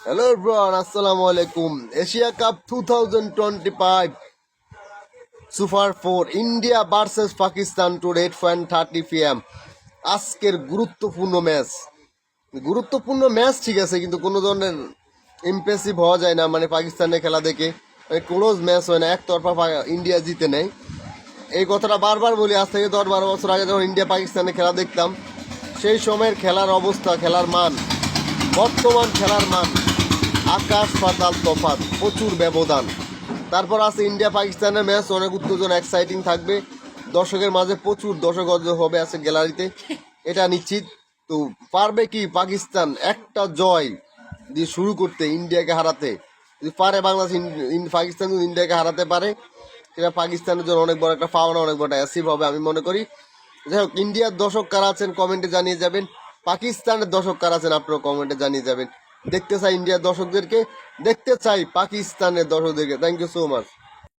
Hello everyone, Assalamu alaikum. Asia Cup 2025 Super 4 India versus Pakistan today 8:30 p.m. আজকের গুরুত্বপূর্ণ match ঠিক আছে, কিন্তু কোনো ধরনের ইমপ্রেসিভ হওয়া যায় না। মানে পাকিস্তানের খেলা দেখে ক্লোজ ম্যাচ হয় না, একতরফা ইন্ডিয়া জিতে নেয়। এই কথাটা বারবার বলি, আজ থেকে 10-12 বছর আগে যখন ইন্ডিয়া পাকিস্তানের খেলা দেখতাম, সেই সময়ের খেলার অবস্থা, খেলার মান, বর্তমান খেলার মান আকাশ পাতাল তফাৎ, প্রচুর ব্যবধান। তারপর আছে ইন্ডিয়া পাকিস্তানের ম্যাচ, অনেক উত্তেজনা, এক্সাইটিং থাকবে, দর্শকের মাঝে প্রচুর দর্শক হবে আছে গ্যালারিতে, এটা নিশ্চিত। তো পারবে কি পাকিস্তান একটা জয় দিয়ে শুরু করতে, ইন্ডিয়াকে হারাতে? যদি পারে বাংলাদেশ পাকিস্তান যদি ইন্ডিয়াকে হারাতে পারে, সেটা পাকিস্তানের জন্য অনেক বড় একটা পাওনা, অনেক বড় অ্যাচিভ হবে আমি মনে করি। যাই হোক, ইন্ডিয়ার দর্শক কারা আছেন কমেন্টে জানিয়ে যাবেন, পাকিস্তানের দর্শক কারা আছেন আপনারা কমেন্টে জানিয়ে যাবেন। দেখতে চাই ইন্ডিয়ার দর্শকদেরকে, দেখতে চাই পাকিস্তানের দর্শকদেরকে। Thank you so much.